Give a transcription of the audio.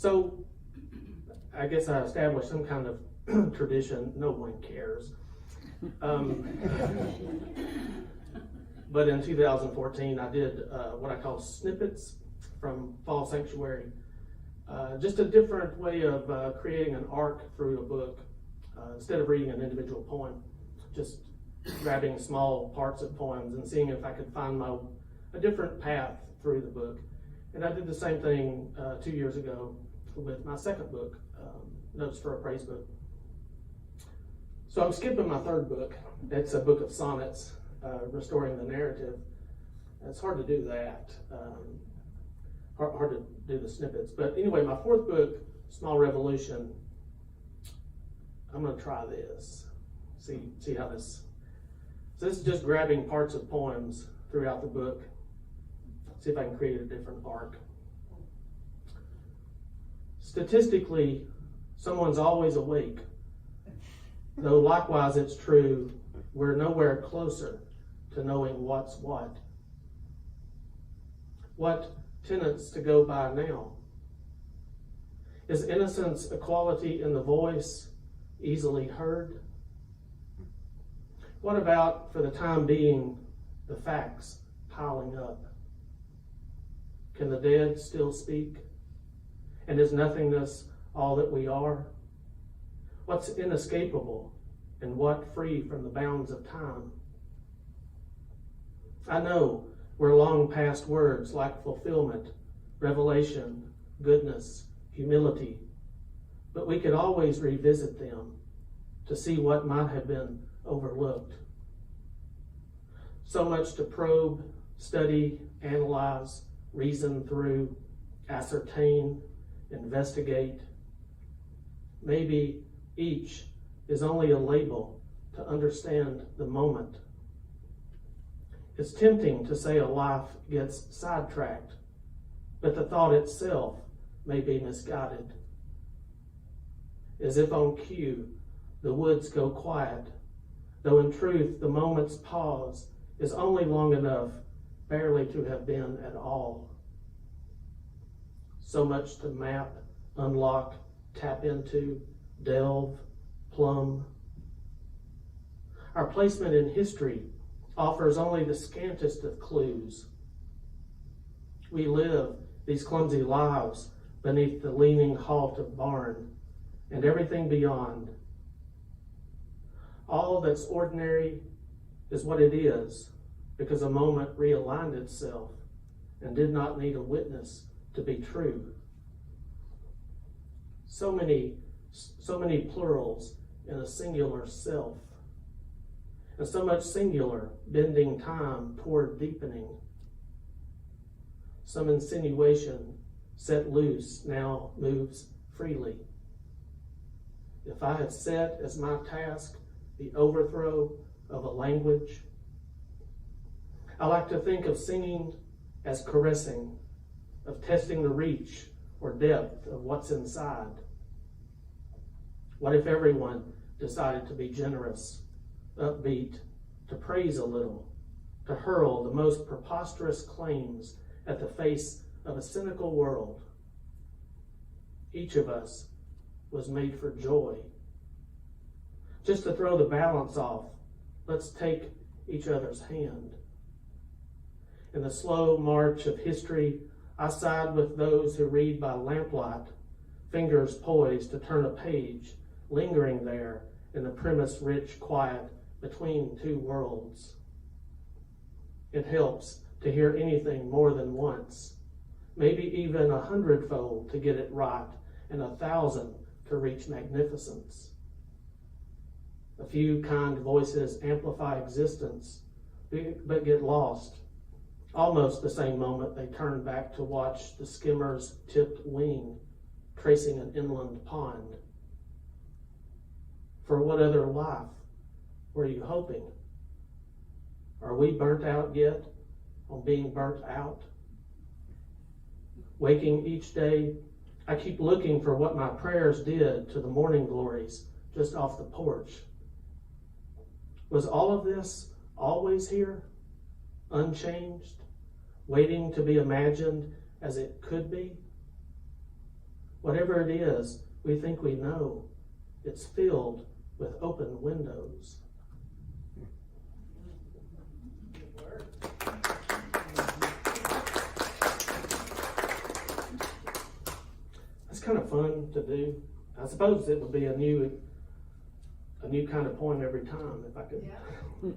So I guess I established some kind of tradition. No one cares. But in 2014, I did what I call snippets from Fall Sanctuary. Just a different way of creating an arc through a book. Instead of reading an individual poem, just grabbing small parts of poems and seeing if I could find a different path through the book. And I did the same thing 2 years ago with my second book, Notes for a Praise Book. So I'm skipping my third book. It's a book of sonnets, restoring the narrative. It's hard to do that. Hard to do the snippets. But anyway, my fourth book, Small Revolution, I'm going to try this. See how this. So this is just grabbing parts of poems throughout the book. See if I can create a different arc. Statistically, someone's always awake. Though likewise it's true, we're nowhere closer to knowing what's what. What tenets to go by now? Is innocence a quality in the voice easily heard? What about, for the time being, the facts piling up? Can the dead still speak? And is nothingness all that we are? What's inescapable and what free from the bounds of time? I know we're long past words like fulfillment, revelation, goodness, humility, but we could always revisit them to see what might have been overlooked. So much to probe, study, analyze, reason through, ascertain, investigate. Maybe each is only a label to understand the moment. It's tempting to say a life gets sidetracked, but the thought itself may be misguided. As if on cue, the woods go quiet, though in truth the moment's pause is only long enough barely to have been at all. So much to map, unlock, tap into, delve, plumb. Our placement in history offers only the scantest of clues. We live these clumsy lives beneath the leaning halt of barn and everything beyond. All that's ordinary is what it is because a moment realigned itself and did not need a witness to be true. So many plurals in a singular self, and so much singular bending time toward deepening. Some insinuation set loose now moves freely. If I had set as my task the overthrow of a language, I like to think of singing as caressing, of testing the reach or depth of what's inside. What if everyone decided to be generous, upbeat, to praise a little, to hurl the most preposterous claims at the face of a cynical world? Each of us was made for joy. Just to throw the balance off, let's take each other's hand. In the slow march of history, I side with those who read by lamplight, fingers poised to turn a page, lingering there in the premise-rich quiet between two worlds. It helps to hear anything more than once, maybe even 100-fold to get it right, and 1,000 to reach magnificence. A few kind voices amplify existence, but get lost. Almost the same moment they turn back to watch the skimmer's tipped wing tracing an inland pond. For what other life were you hoping? Are we burnt out yet on being burnt out? Waking each day, I keep looking for what my prayers did to the morning glories just off the porch. Was all of this always here, unchanged, waiting to be imagined as it could be? Whatever it is we think we know, it's filled with open windows. That's kind of fun to do. I suppose it would be a new kind of poem every time if I could. Yeah.